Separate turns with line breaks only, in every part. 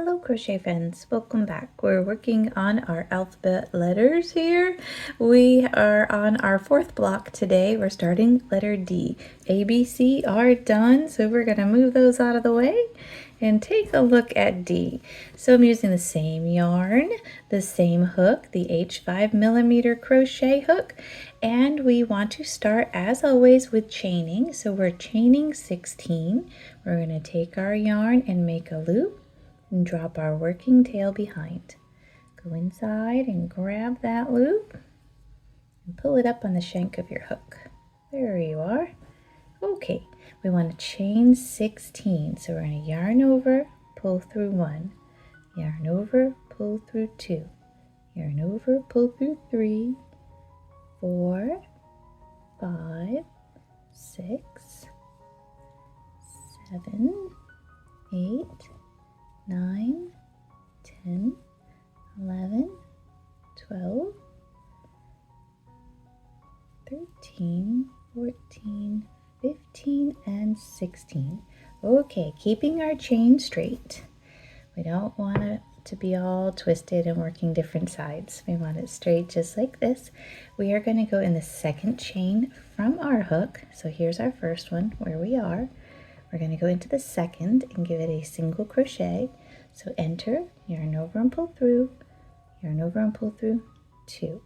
Hello crochet friends, welcome back. We're working on our alphabet letters here. We are on our fourth block today. We're starting letter D. A, B, C are done, so we're gonna move those out of the way and take a look at D. So I'm using the same yarn, the same hook, the H5mm crochet hook, and we want to start as always with chaining. So we're chaining 16. We're gonna take our yarn and make a loop and drop our working tail behind. Go inside and grab that loop and pull it up on the shank of your hook. There you are. Okay, we want to chain 16. So we're going to yarn over, pull through 1, yarn over, pull through 2, yarn over, pull through 3, 4, 5, 6, 7, 8, 9, 10, 11, 12, 13, 14, 15, and 16. Okay, keeping our chain straight. We don't want it to be all twisted and working different sides. We want it straight just like this. We are going to go in the second chain from our hook. So here's our first one where we are. We're going to go into the second and give it a single crochet. So enter, yarn over and pull through, yarn over and pull through 2.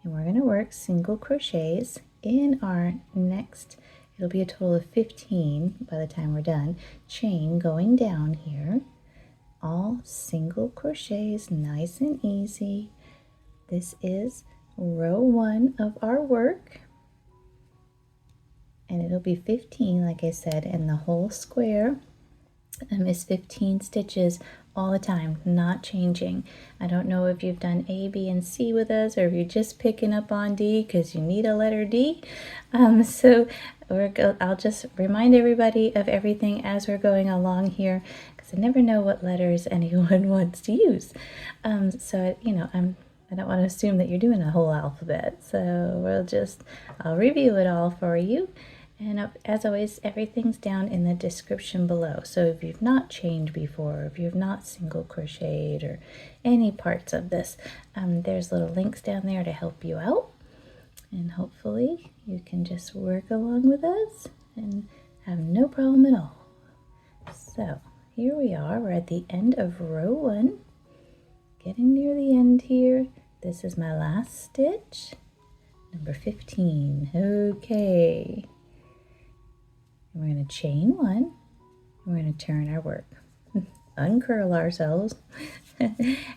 And we're going to work single crochets in our next, it'll be a total of 15 by the time we're done, chain going down here. All single crochets, nice and easy. This is row 1 of our work. And it'll be 15, like I said, and the whole square is 15 stitches all the time, not changing. I don't know if you've done A, B, and C with us, or if you're just picking up on D because you need a letter D. So I'll just remind everybody of everything as we're going along here, because I never know what letters anyone wants to use. So you know, I don't want to assume that you're doing a whole alphabet. So I'll review it all for you. And as always, everything's down in the description below. So if you've not chained before, if you've not single crocheted or any parts of this, there's little links down there to help you out. And hopefully you can just work along with us and have no problem at all. So here we are. We're at the end of row 1. Getting near the end here. This is my last stitch, number 15. Okay. We're going to chain 1, and we're going to turn our work, uncurl ourselves,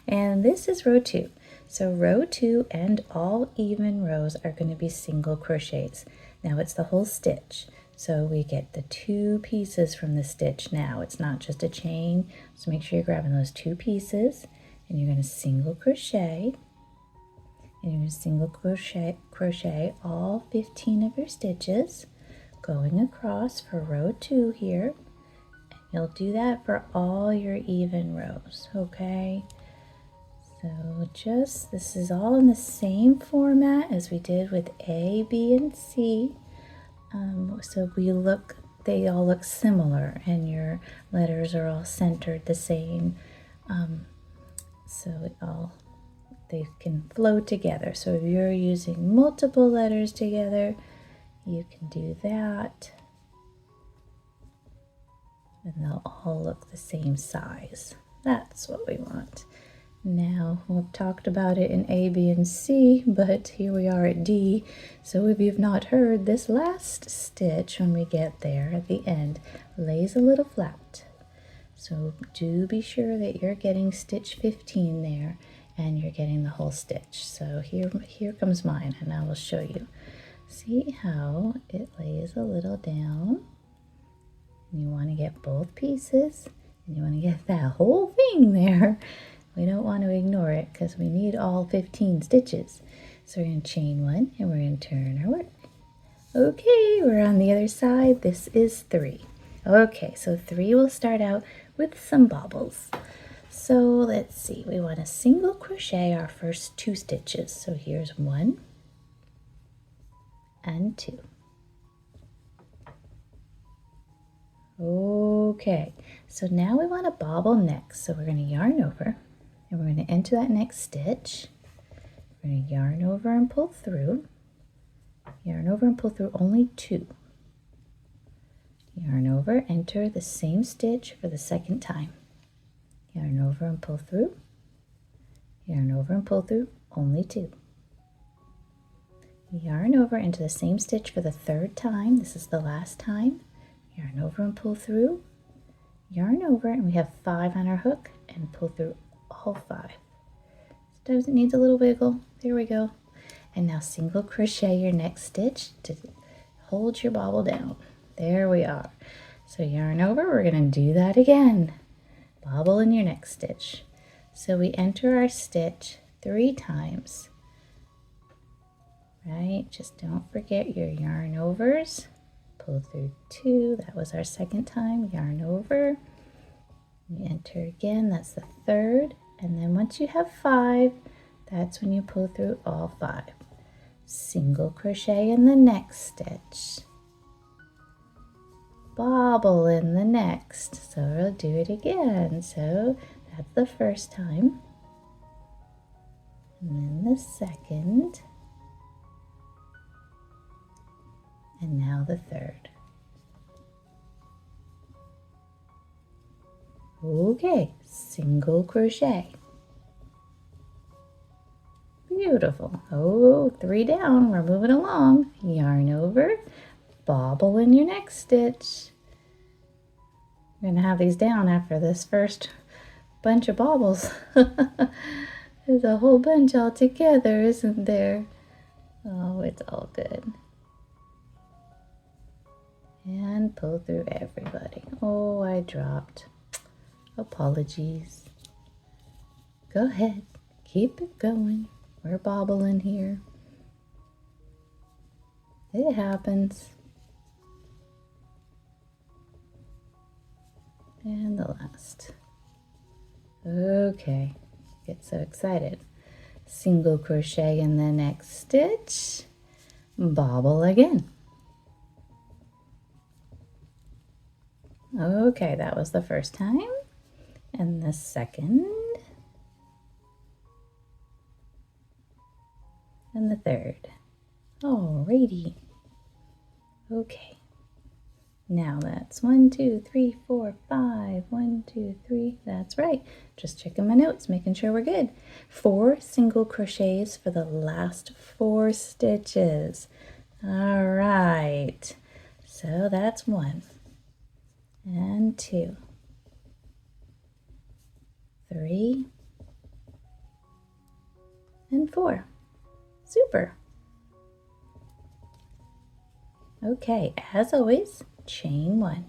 and this is row 2. So row 2 and all even rows are going to be single crochets. Now it's the whole stitch, so we get the 2 pieces from the stitch now. It's not just a chain, so make sure you're grabbing those 2 pieces, and you're going to single crochet, and you're going to single crochet all 15 of your stitches, going across for row 2 here, and you'll do that for all your even rows. Okay, so this is all in the same format as we did with A, B, and C. So they all look similar, and your letters are all centered the same, so they can flow together. So if you're using multiple letters together, you can do that, and they'll all look the same size. That's what we want. Now, we've talked about it in A, B, and C, but here we are at D. So if you've not heard, this last stitch, when we get there at the end, lays a little flat. So do be sure that you're getting stitch 15 there, and you're getting the whole stitch. So here comes mine, and I will show you. See how it lays a little down, and you want to get both pieces, and you want to get that whole thing there. We don't want to ignore it because we need all 15 stitches. So we're going to chain 1, and we're going to turn our work. Okay, we're on the other side. This is 3. Okay, so 3 will start out with some bobbles. So let's see, we want to single crochet our first 2 stitches. So here's 1 and 2. Okay, So now we want to bobble next. So we're going to yarn over and we're going to enter that next stitch. We're going to yarn over and pull through. Yarn over and pull through only 2. Yarn over, enter the same stitch for the second time. Yarn over and pull through. Yarn over and pull through only 2. Yarn over into the same stitch for the third time. This is the last time. Yarn over and pull through. Yarn over, and we have 5 on our hook, and pull through all 5. Sometimes it needs a little wiggle. There we go. And now single crochet your next stitch to hold your bobble down. There we are. So yarn over, we're going to do that again. Bobble in your next stitch. So we enter our stitch 3 times. Right? Just don't forget your yarn overs. Pull through 2. That was our second time. Yarn over. We enter again. That's the third. And then once you have 5, that's when you pull through all 5. Single crochet in the next stitch. Bobble in the next. So we'll do it again. So that's the first time. And then the second. And now the third. Okay, single crochet. Beautiful. Oh, 3 down. We're moving along. Yarn over. Bobble in your next stitch. We're going to have these down after this first bunch of bobbles. There's a whole bunch all together, isn't there? Oh, it's all good. And pull through everybody. Oh, I dropped. Apologies. Go ahead. Keep it going. We're bobbling here. It happens. And the last. Okay. Get so excited. Single crochet in the next stitch. Bobble again. Okay, that was the first time. And the second. And the third. Alrighty. Okay. Now that's 1, 2, 3, 4, 5. 1, 2, 3. That's right. Just checking my notes, making sure we're good. 4 single crochets for the last 4 stitches. All right. So that's 1. And 2. 3. And 4. Super. Okay, as always, chain 1.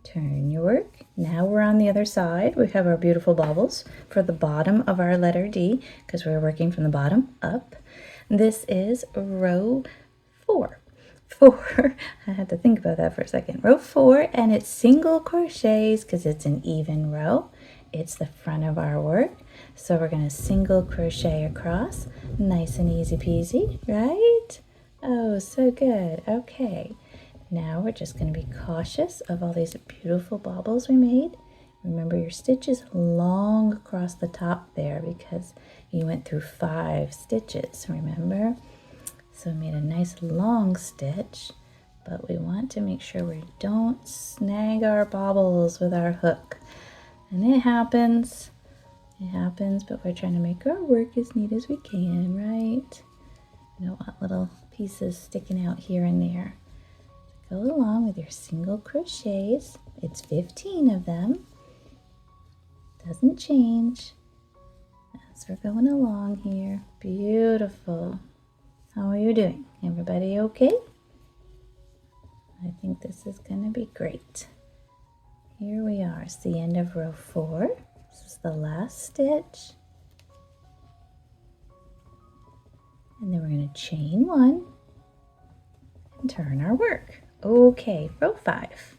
Turn your work. Now we're on the other side. We have our beautiful bobbles for the bottom of our letter D because we're working from the bottom up. This is row 4. 4. I had to think about that for a second. Row 4, and it's single crochets because it's an even row. It's the front of our work. So we're going to single crochet across. Nice and easy peasy, right? Oh, so good. Okay. Now we're just going to be cautious of all these beautiful bobbles we made. Remember, your stitch is long across the top there because you went through 5 stitches, remember? So we made a nice long stitch, but we want to make sure we don't snag our bobbles with our hook. And it happens, but we're trying to make our work as neat as we can, right? You don't want little pieces sticking out here and there. Go along with your single crochets. It's 15 of them. Doesn't change as we're going along here. Beautiful. How are you doing? Everybody okay? I think this is going to be great. Here we are. It's the end of row 4. This is the last stitch. And then we're going to chain 1 and turn our work. Okay, row 5.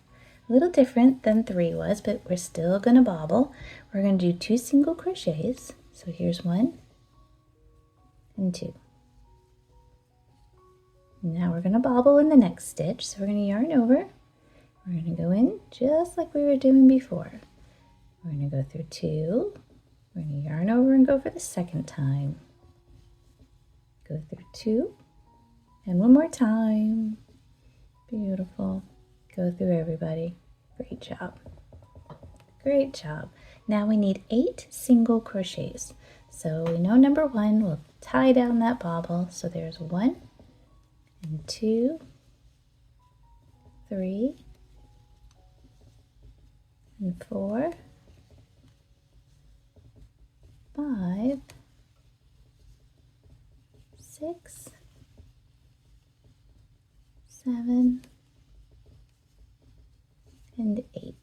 A little different than 3 was, but we're still going to bobble. We're going to do 2 single crochets. So here's 1 and 2. Now we're going to bobble in the next stitch. So we're going to yarn over, We're going to go in just like we were doing before. We're going to go through 2. We're going to yarn over and go for the second time. Go through 2. And one more time. Beautiful. Go through everybody. Great job. Great job. Now we need 8 single crochets. So we know number 1, we'll tie down that bobble. So there's 1 and 2, 3, and 4, 5, 6, 7, and 8.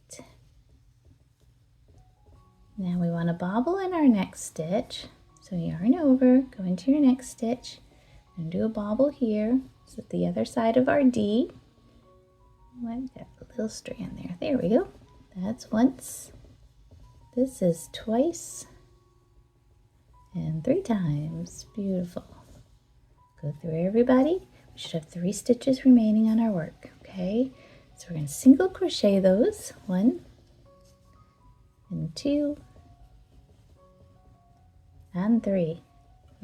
Now we want to bobble in our next stitch. So yarn over, go into your next stitch, and do a bobble here. So the other side of our D. I've got a little strand there. There we go. That's once. This is twice. And 3 times. Beautiful. Go through everybody. We should have 3 stitches remaining on our work. Okay, so we're going to single crochet those. 1 and 2 and 3.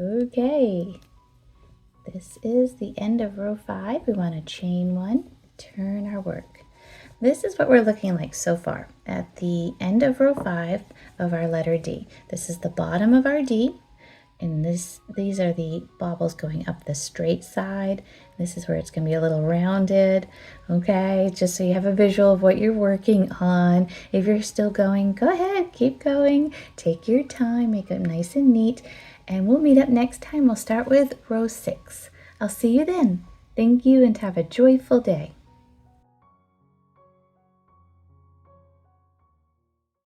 Okay, this is the end of row 5. We want to chain 1, turn our work. This is what we're looking like so far at the end of row 5 of our letter D. This is the bottom of our D, and these are the bobbles going up the straight side. This is where it's going to be a little rounded. Okay, just so you have a visual of what you're working on. If you're still going, go ahead, keep going. Take your time, make it nice and neat, and we'll meet up next time. We'll start with row 6. I'll see you then. Thank you and have a joyful day.